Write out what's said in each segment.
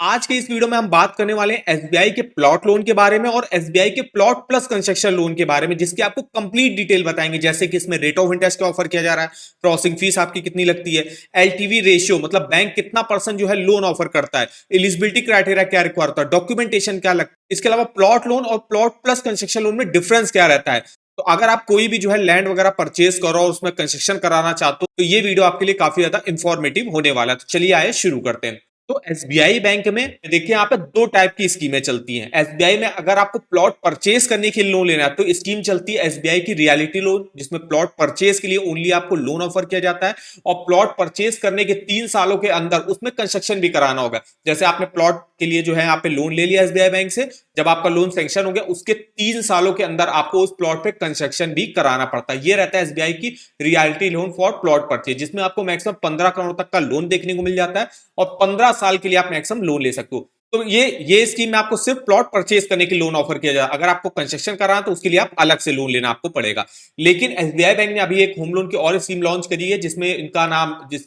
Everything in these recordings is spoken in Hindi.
आज के इस वीडियो में हम बात करने वाले हैं एसबीआई के प्लॉट लोन के बारे में और एसबीआई के प्लॉट प्लस कंस्ट्रक्शन लोन के बारे में, जिसकी आपको कंप्लीट डिटेल बताएंगे। जैसे कि इसमें रेट ऑफ इंटरेस्ट क्या ऑफर किया जा रहा है, प्रोसेसिंग फीस आपकी कितनी लगती है, एलटीवी रेशियो मतलब बैंक कितना परसेंट जो है लोन ऑफर करता है, एलिजिबिलिटी क्राइटेरिया क्या रिक्वायर होता है, डॉक्यूमेंटेशन क्या लगता है, इसके अलावा प्लॉट लोन और प्लॉट प्लस कंस्ट्रक्शन लोन में डिफरेंस क्या रहता है। तो अगर आप कोई भी जो है लैंड वगैरह परचेज करो और उसमें कंस्ट्रक्शन कराना चाहते हो तो ये वीडियो आपके लिए काफी ज्यादा इंफॉर्मेटिव होने वाला है। तो चलिए आइए शुरू करते हैं। तो एसबीआई बैंक में देखिए यहाँ पे दो टाइप की स्कीमें चलती हैं। एसबीआई में अगर आपको प्लॉट परचेज करने के लिए लोन लेना है तो स्कीम चलती है एसबीआई की रियलिटी लोन, जिसमें प्लॉट परचेज के लिए ओनली आपको लोन ऑफर किया जाता है और प्लॉट परचेज करने के 3 सालों के अंदर उसमें कंस्ट्रक्शन भी कराना होगा। जैसे आपने प्लॉट के लिए जो है यहाँ पे लोन ले लिया एसबीआई बैंक से, जब आपका लोन सैंक्शन हो गया उसके 3 सालों के अंदर आपको उस प्लॉट पे कंस्ट्रक्शन भी कराना पड़ता है। ये रहता है एसबीआई की reality loan for plot purchase, जिसमें आपको मैक्सिमम 15 करोड़ तक का लोन देखने को मिल जाता है और 15 साल के लिए आप मैक्सिमम लोन ले सकते हो। तो ये स्कीम में आपको सिर्फ प्लॉट परचेज करने के लोन ऑफर किया जाए। अगर आपको कंस्ट्रक्शन कराना है तो उसके लिए आप अलग से लोन लेना आपको पड़ेगा। लेकिन एसबीआई बैंक ने अभी एक होम लोन की और स्कीम लॉन्च करी है जिसका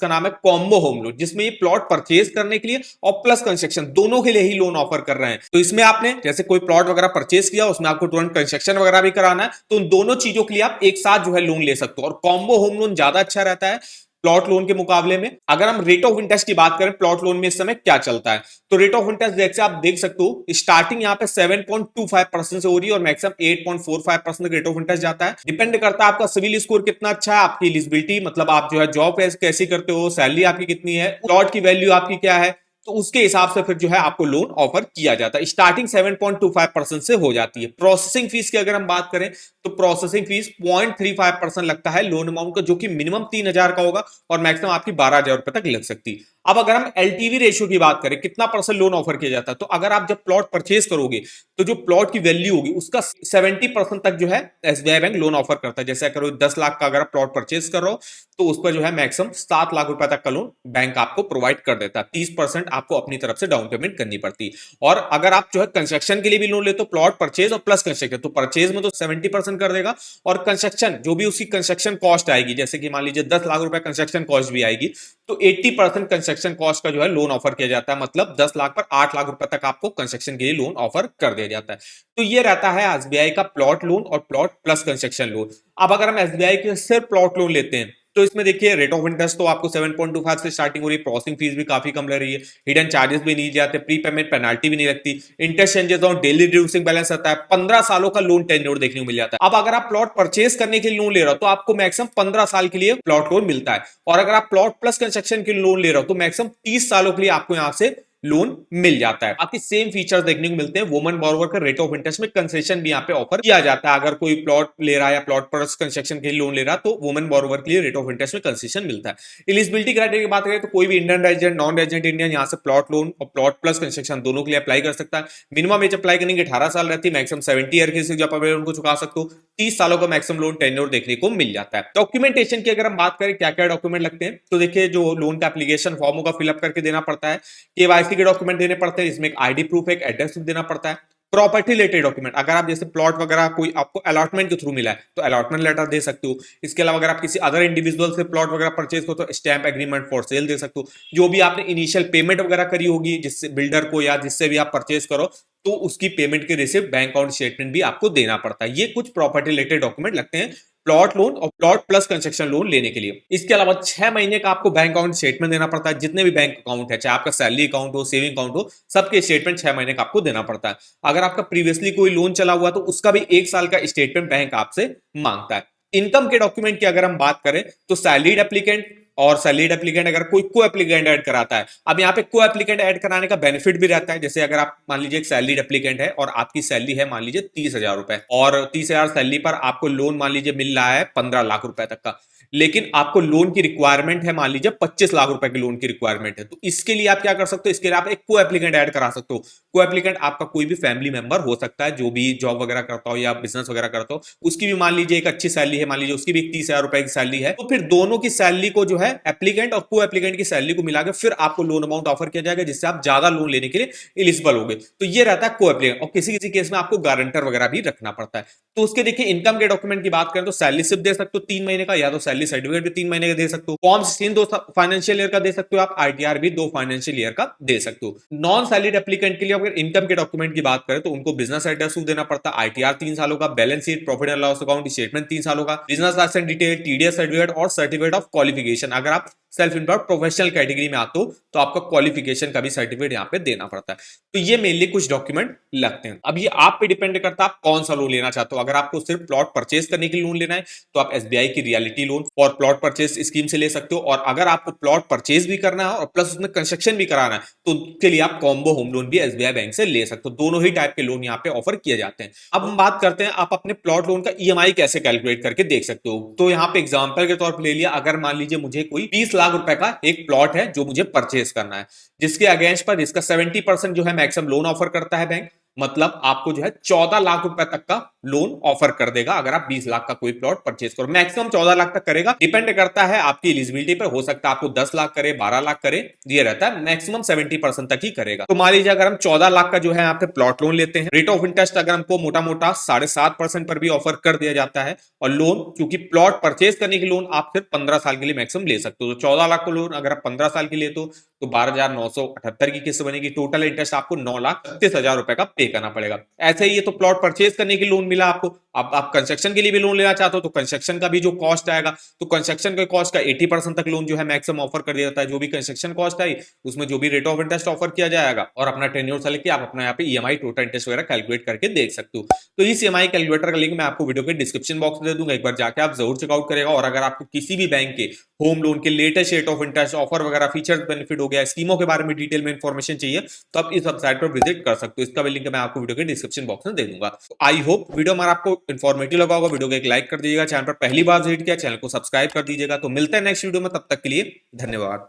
नाम है कॉम्बो होम लोन, जिसमें ये प्लॉट परचेज करने के लिए और प्लस कंस्ट्रक्शन दोनों के लिए ही लोन ऑफर कर रहे हैं। तो इसमें आपने जैसे कोई प्लॉट वगैरह परचेज किया, उसमें आपको तुरंत कंस्ट्रक्शन वगैरह भी कराना है, तो उन दोनों चीजों के लिए आप एक साथ जो है लोन ले सकते हो। और कॉम्बो होम लोन ज्यादा अच्छा रहता है प्लॉट लोन के मुकाबले में। अगर हम रेट ऑफ इंटरेस्ट की बात करें प्लॉट लोन में इस समय क्या चलता है, तो रेट ऑफ इंटरेस्ट जैसे आप देख सकते हो स्टार्टिंग यहाँ पे 7.25% से हो रही है और मैक्सिमम 8.45% रेट ऑफ इंटरेस्ट जाता है। डिपेंड करता है आपका सिविल स्कोर कितना अच्छा है, आपकी एलिजिबिलिटी मतलब आप जो है जॉब कैसी करते हो, सैलरी आपकी कितनी है, प्लॉट की वैल्यू आपकी क्या है, तो उसके हिसाब से फिर जो है आपको लोन ऑफर किया जाता है। स्टार्टिंग 7.25% से हो जाती है। प्रोसेसिंग फीस की अगर हम बात करें तो प्रोसेसिंग फीस 0.35% लगता है लोन अमाउंट का, जो कि मिनिमम 3,000 का होगा और मैक्सिमम आपकी 12,000 रुपए तक लग सकती है। अब अगर हम एलटीवी रेशियो की बात करें, कितना परसेंट लोन ऑफर किया जाता है, तो अगर आप जब प्लॉट परचेज करोगे तो जो प्लॉट की वैल्यू होगी उसका 70% तक जो है एसबीआई बैंक लोन ऑफर करता है। जैसे अगर 10 लाख का अगर आप प्लॉट परचेज कर रहे हो तो उस पर जो है मैक्सिमम 7 लाख रुपए तक का लोन बैंक आपको प्रोवाइड कर देता है। 30% आपको अपनी तरफ से डाउन पेमेंट करनी पड़ती है। और अगर आप जो है कंस्ट्रक्शन के लिए भी लोन लेते हो, प्लॉट परचेज और प्लस कंस्ट्रक्शन, तो परचेज में तो 70% कर देगा और कंस्ट्रक्शन जो भी उसकी कंस्ट्रक्शन कॉस्ट आएगी, जैसे कि मान लीजिए 10 लाख रुपए कंस्ट्रक्शन कॉस्ट भी आएगी, तो 80% कंस्ट्रक्शन कॉस्ट का जो है लोन ऑफर किया जाता है। मतलब 10 लाख पर 8 लाख रुपए तक आपको कंस्ट्रक्शन के लिए लोन ऑफर कर दिया जाता है। तो ये रहता है एसबीआई का प्लॉट लोन और प्लॉट प्लस कंस्ट्रक्शन लोन। अब अगर हम एसबीआई के सिर्फ प्लॉट लोन लेते हैं तो इसमें देखिए रेट ऑफ इंटरेस्ट तो आपको 7.25 से स्टार्टिंग हो रही है, प्रोसेसिंग फीस भी काफी कम लग रही है, हिडन चार्जेस भी नहीं जाते, प्री पेमेंट पेनाल्टी भी नहीं लगती, इंटरेस्ट चेंजेस और डेली रिड्यूसिंग बैलेंस आता है, 15 सालों का लोन टेन्योर देखने को मिल जाता है। अब अगर आप प्लॉट परचेज करने के लिए लोन ले रहे हो तो आपको मैक्सिमम 15 साल के लिए प्लॉट लोन मिलता है और अगर आप प्लॉट प्लस कंस्ट्रक्शन के लिए लोन ले रहे हो तो मैक्सिमम 30 सालों के लिए आपको यहां से लोन मिल जाता है। बाकी सेम फीचर्स देखने को मिलते हैं। वुमन बॉरोवर का रेट ऑफ इंटरेस्ट में कंसेशन भी यहाँ पे ऑफर किया जाता है। अगर कोई प्लॉट ले रहा है या प्लॉट पर कंस्ट्रक्शन के लिए लोन ले रहा है तो वुमन बॉरोवर के लिए रेट ऑफ इंटरेस्ट में कंसेशन मिलता है। एलिजिबिलिटी क्राइटेरिया की बात करें तो कोई भी Indian resident, non resident Indian यहाँ से प्लॉट लोन और प्लॉट प्लस कंस्ट्रक्शन दोनों के लिए अप्लाई कर सकता है। मिनिमम एज अप्लाई करने की 18 साल रहती है, मैक्सिमम 70 ईयर के जब उनको चुका सकते हो। 30 सालों का मैक्सिमम लोन टेन्योर देखने को मिल जाता है। डॉक्यूमेंटेशन की अगर हम बात करें क्या क्या डॉक्यूमेंट लगते हैं, तो देखिए जो लोन का एप्लीकेशन फॉर्म होगा फिलअप करके देना पड़ता है, केवाईसी के डॉक्यूमेंट देने पड़ते हैं, इसमें एक आईडी प्रूफ, एक एड्रेस प्रूफ देना पड़ता है। प्रॉपर्टी रिलेटेड डॉक्यूमेंट, अगर आप जैसे प्लॉट वगैरह कोई आपको अलॉटमेंट के थ्रू मिला है तो अलॉटमेंट लेटर दे सकते हो। इसके अलावा अगर आप किसी अदर इंडिविजुअल से प्लॉट वगैरह परचेज को तो स्टैंप एग्रीमेंट फॉर सेल दे सकते हो। जो भी आपने इनिशियल पेमेंट वगैरह करी होगी जिससे बिल्डर को या जिससे भी आप परचेज करो तो उसकी पेमेंट के रिसिप्ट, बैंक अकाउंट स्टेटमेंट भी आपको देना पड़ता है। ये कुछ प्रॉपर्टी रिलेटेड डॉक्यूमेंट लगते हैं प्लॉट लोन और प्लॉट प्लस कंस्ट्रक्शन लोन लेने के लिए। इसके अलावा 6 महीने का आपको बैंक अकाउंट स्टेटमेंट देना पड़ता है। जितने भी बैंक अकाउंट है, चाहे आपका सैलरी अकाउंट हो, सेविंग अकाउंट हो, सबके स्टेटमेंट 6 महीने का आपको देना पड़ता है। अगर आपका प्रीवियसली कोई लोन चला हुआ तो उसका भी 1 साल का स्टेटमेंट बैंक आपसे मांगता है। इनकम के डॉक्यूमेंट की अगर हम बात करें तो सैलरीड एप्लीकेंट और सैलरीड एप्लीकेंट अगर कोई को एप्लीकेंट ऐड कराता है, अब यहाँ पे को एप्लीकेंट ऐड कराने का बेनिफिट भी रहता है। जैसे अगर आप मान लीजिए एक सैलरीड एप्लीकेंट है और आपकी सैलरी है मान लीजिए 30,000 रुपए और 30,000 सैलरी पर आपको लोन मान लीजिए मिल रहा है 15 लाख रुपए तक का, लेकिन आपको लोन की रिक्वायरमेंट है मान लीजिए 25 लाख रुपए की लोन की रिक्वायरमेंट है, तो इसके लिए आप क्या कर सकते हो, इसके लिए आप एक को एप्लीकेंट ऐड करा सकते हो। को एप्लीकेंट आपका कोई भी फैमिली मेंबर हो सकता है जो भी जॉब वगैरह करता हो या बिजनेस वगैरह करता हो, उसकी भी मान लीजिए एक अच्छी सैलरी है, मान लीजिए उसकी भी 30,000 रुपए की सैलरी है, तो फिर दोनों की सैलरी को जो है एप्लीकेंट और को एप्लीकेंट की सैलरी को मिलाकर फिर आपको लोन अमाउंट ऑफर किया जाएगा जिससे आप ज्यादा लोन लेने के लिए एलिजिबल होंगे। तो ये रहता है को एप्लीकेंट और किसी किसी केस में आपको गारंटर वगैरह भी रखना पड़ता है। तो उसके देखिए इनकम के डॉक्यूमेंट की बात करें तो सैलरी सिर्फ दे सकते हो 3 महीने का, या तो सैलरी सैलरी सर्टिफिकेट भी 3 महीने का दे सकते हो, फॉर्म 16 2 फाइनेंशियल ईयर का दे सकते हो आप, आईटीआर भी 2 फाइनेंशियल ईयर का दे सकते हो। नॉन सैलरीड एप्लीकेंट के लिए अगर इनकम के डॉक्यूमेंट की बात करें तो उनको बिजनेस एड्रेस देना पड़ता है, आईटीआर 3 सालों का, balance sheet, profit and loss account statement 3 सालों का, business licence detail, TDS certificate और सर्टिफिकेट ऑफ क्वालिफिकेशन। अगर आप सेल्फ एम्प्लॉयड प्रोफेशनल कैटेगरी में आते हो तो आपका क्वालिफिकेशन का भी सर्टिफिकेट यहाँ पे देना पड़ता है। तो ये मेनली कुछ डॉक्यूमेंट लगते हैं। अब ये आप पे डिपेंड करता है आप कौन सा लोन लेना चाहते हो। अगर आपको सिर्फ प्लॉट परचेज करने के लिए लोन लेना है तो आप एसबीआई की रियलिटी लोन और प्लॉट परचेज स्कीम से ले सकते हो, और अगर आपको प्लॉट परचेज भी करना है और प्लस उसमें कंस्ट्रक्शन भी कराना है तो उसके लिए आप कॉम्बो होम लोन भी एसबीआई बैंक से ले सकते हो। दोनों ही टाइप के लोन यहाँ पे ऑफर किए जाते हैं। अब हम बात करते हैं आप अपने प्लॉट लोन का ईएमआई कैसे कैलकुलेट करके देख सकते हो। तो यहाँ पे एग्जांपल के तौर पर ले लिया, अगर मान लीजिए मुझे कोई 20 लाख रुपए का एक प्लॉट है जो मुझे परचेज करना है, जिसके अगेंस्ट पर इसका 70% जो है मैक्सिमम लोन ऑफर करता है बैंक, मतलब आपको जो है 14 लाख रुपए तक का लोन ऑफर कर देगा अगर आप 20 लाख का कोई प्लॉट परचेज करो। मैक्सिमम 14 लाख तक करेगा, डिपेंड करता है आपकी एलिजिबिलिटी पर, हो सकता है आपको 10 लाख करे, 12 लाख करे, ये रहता है। मैक्सिमम 70% तक ही करेगा। तो मान लीजिए अगर हम 14 लाख का जो है यहाँ पे प्लॉट लोन लेते हैं, रेट ऑफ इंटरेस्ट अगर हमको मोटा मोटा 7.5% पर भी ऑफर कर दिया जाता है, और लोन क्योंकि प्लॉट परचेज करने की लोन आप सिर्फ 15 साल के लिए मैक्सिमम ले सकते हो। तो 14 लाख का लोन अगर आप 15 साल के लिए तो 12,978 की किस्त बनेगी। टोटल इंटरेस्ट आपको 9,36,000 रुपए का पे करना पड़ेगा। ऐसे ही ये तो प्लॉट परचेज करने की लोन मिला आपको। अब आप कंस्ट्रक्शन के लिए भी लोन लेना चाहते हो तो कंस्ट्रक्शन का भी जो कॉस्ट आएगा, तो कंस्ट्रक्शन के कॉस्ट का 80% तक लोन जो है मैक्सिमम ऑफर कर दिया जाता है। जो भी कंस्ट्रक्शन कॉस्ट आई उसमें जो भी रेट ऑफ इंटरेस्ट ऑफर किया जाएगा, और अपना टेन्योर से लेके आप अपना यहाँ पे ईएमआई टोटल इंटरेस्ट वगैरह कैलकुलेट करके देख सकते हो। तो इस ईएमआई कैलकुलेटर का लिंक मैं आपको वीडियो के डिस्क्रिप्शन बॉक्स में दे दूंगा, एक बार जाके आप जरूर चेकआउट करेगा। और अगर आपको किसी भी बैंक के होम लोन के latest rate of interest offer वगैरह, फीचर्स, बेनिफिट हो गया, स्कीमों के बारे में डिटेल में इंफॉर्मेशन चाहिए तो आप इस वेबसाइट पर विजिट कर सकते हो। इसका भी लिंक मैं आपको वीडियो के डिस्क्रिप्शन बॉक्स में दे दूंगा। आई होप वीडियो हमारा आपको इन्फॉर्मेटिव लगा होगा। वीडियो को एक लाइक कर दीजिएगा, चैनल पर पहली बार विजिट किया चैनल को सब्सक्राइब कर दीजिएगा। तो मिलते हैं नेक्स्ट वीडियो में, तब तक के लिए धन्यवाद।